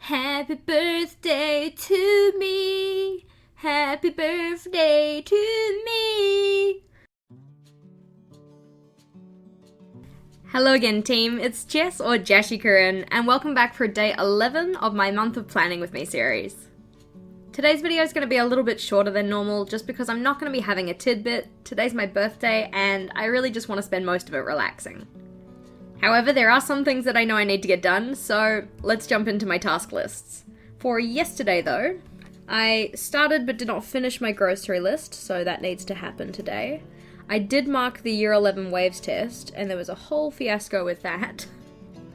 Happy birthday to me. Happy birthday to me. Hello again, team. It's Jess or JashiiCorrin, and welcome back for day 11 of my Month of Planning with Me series. Today's video is going to be a little bit shorter than normal just because I'm not going to be having a tidbit. Today's my birthday and I really just want to spend most of it relaxing. However, there are some things that I know I need to get done, so let's jump into my task lists. For yesterday though, I started but did not finish my grocery list, so that needs to happen today. I did mark the Year 11 Waves test, and there was a whole fiasco with that.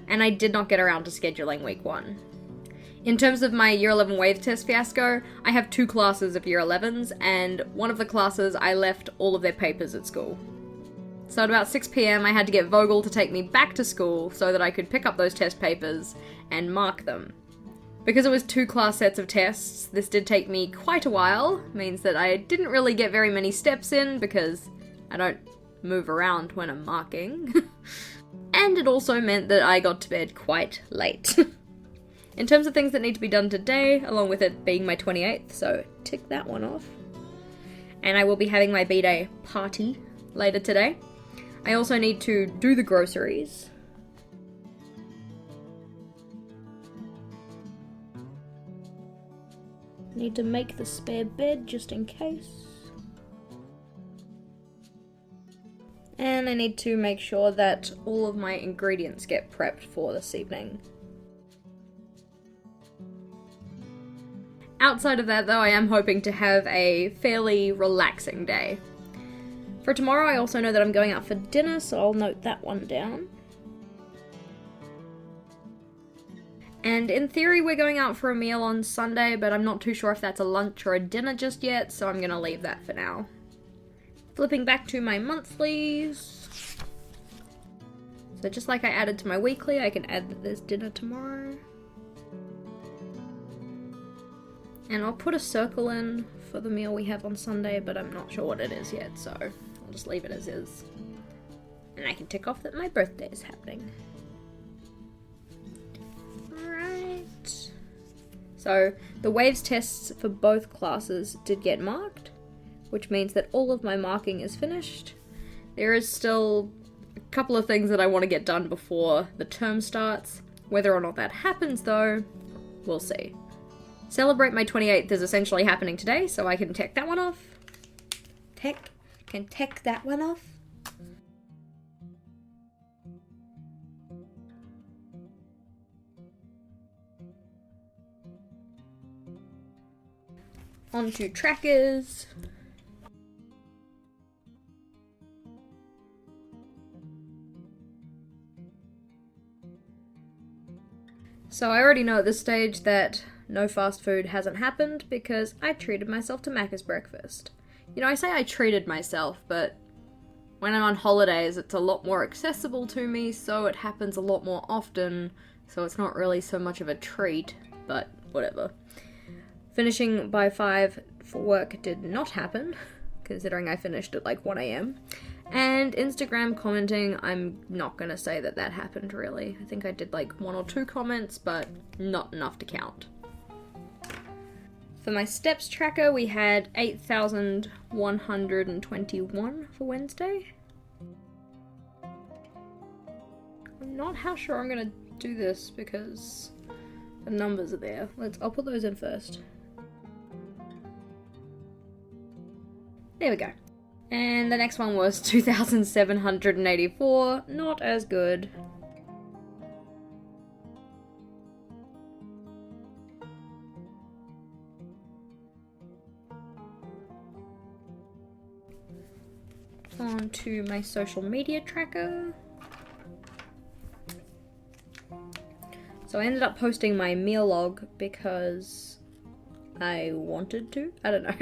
And I did not get around to scheduling week 1. In terms of my Year 11 Waves test fiasco, I have 2 classes of Year 11s, and one of the classes I left all of their papers at school. So at about 6 PM I had to get Vogel to take me back to school so that I could pick up those test papers and mark them. Because it was 2 class sets of tests, this did take me quite a while, means that I didn't really get very many steps in because I don't move around when I'm marking. And it also meant that I got to bed quite late. In terms of things that need to be done today, along with it being my 28th, so tick that one off. And I will be having my B-Day party later today. I also need to do the groceries. Need to make the spare bed just in case. And I need to make sure that all of my ingredients get prepped for this evening. Outside of that though, I am hoping to have a fairly relaxing day. For tomorrow, I also know that I'm going out for dinner, so I'll note that one down. And in theory, we're going out for a meal on Sunday, but I'm not too sure if that's a lunch or a dinner just yet, so I'm gonna leave that for now. Flipping back to my monthlies. So just like I added to my weekly, I can add that there's dinner tomorrow. And I'll put a circle in for the meal we have on Sunday, but I'm not sure what it is yet, so I'll just leave it as is. And I can tick off that my birthday is happening. Alright. So, the Waves tests for both classes did get marked, which means that all of my marking is finished. There is still a couple of things that I want to get done before the term starts. Whether or not that happens though, we'll see. Celebrate my 28th is essentially happening today, so I can tick that one off. Can tick that one off. On to trackers. So I already know at this stage that no fast food hasn't happened because I treated myself to Macca's breakfast. You know, I say I treated myself, but when I'm on holidays, it's a lot more accessible to me, so it happens a lot more often, so it's not really so much of a treat, but whatever. Finishing by 5 for work did not happen, considering I finished at like 1 AM. And Instagram commenting, I'm not gonna say that that happened really. I think I did like 1 or 2 comments, but not enough to count. For my steps tracker, we had 8,121 for Wednesday. I'm not how sure I'm gonna do this because the numbers are there. I'll put those in first. There we go. And the next one was 2,784, not as good. On to my social media tracker. So I ended up posting my meal log because I wanted to. I don't know.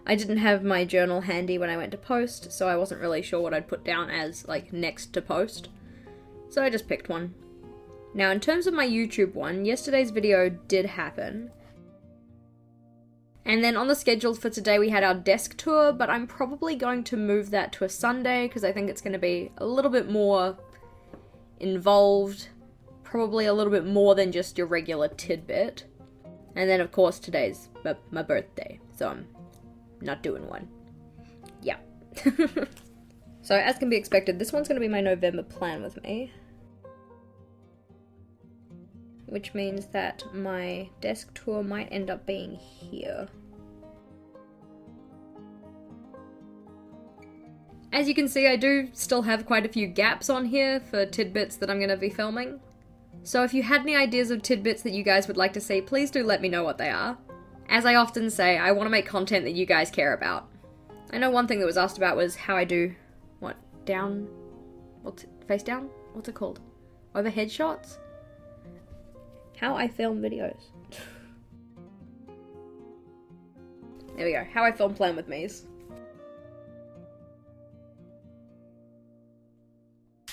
I didn't have my journal handy when I went to post, so I wasn't really sure what I'd put down as like next to post. So I just picked one. Now in terms of my YouTube one, yesterday's video did happen. And then on the schedule for today we had our desk tour, but I'm probably going to move that to a Sunday because I think it's going to be a little bit more involved, probably a little bit more than just your regular tidbit. And then of course today's my birthday, so I'm not doing one. Yeah. So as can be expected, this one's going to be my November plan with me. Which means that my desk tour might end up being here. As you can see, I do still have quite a few gaps on here for tidbits that I'm going to be filming. So if you had any ideas of tidbits that you guys would like to see, please do let me know what they are. As I often say, I want to make content that you guys care about. I know one thing that was asked about was how I do, face down? What's it called? Overhead shots? How I film videos. There we go, how I film Plan With Me's.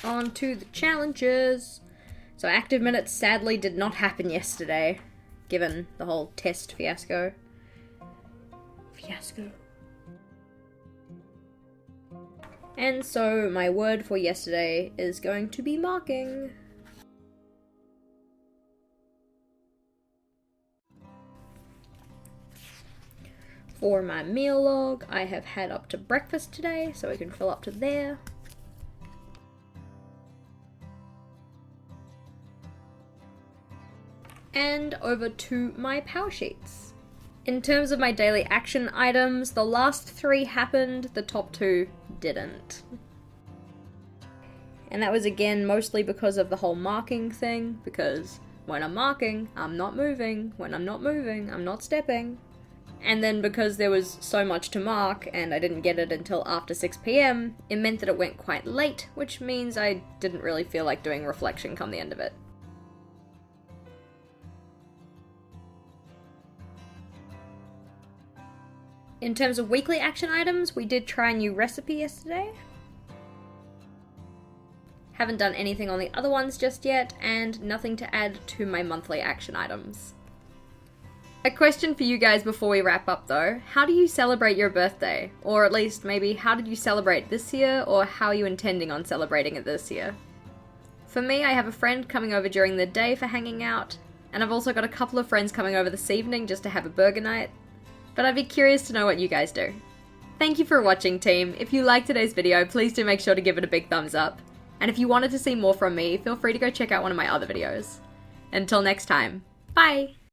On to the challenges. So active minutes sadly did not happen yesterday, given the whole test fiasco. And so my word for yesterday is going to be marking. For my meal log, I have had up to breakfast today, so we can fill up to there. And over to my PowerSheets. In terms of my daily action items, the last 3 happened, the top 2 didn't. And that was again mostly because of the whole marking thing, because when I'm marking, I'm not moving. When I'm not moving, I'm not stepping. And then because there was so much to mark and I didn't get it until after 6 PM, it meant that it went quite late, which means I didn't really feel like doing reflection come the end of it. In terms of weekly action items, we did try a new recipe yesterday. Haven't done anything on the other ones just yet, and nothing to add to my monthly action items. A question for you guys before we wrap up though, how do you celebrate your birthday? Or at least maybe how did you celebrate this year, or how are you intending on celebrating it this year? For me, I have a friend coming over during the day for hanging out, and I've also got a couple of friends coming over this evening just to have a burger night. But I'd be curious to know what you guys do. Thank you for watching, team. If you liked today's video, please do make sure to give it a big thumbs up. And if you wanted to see more from me, feel free to go check out one of my other videos. Until next time, bye!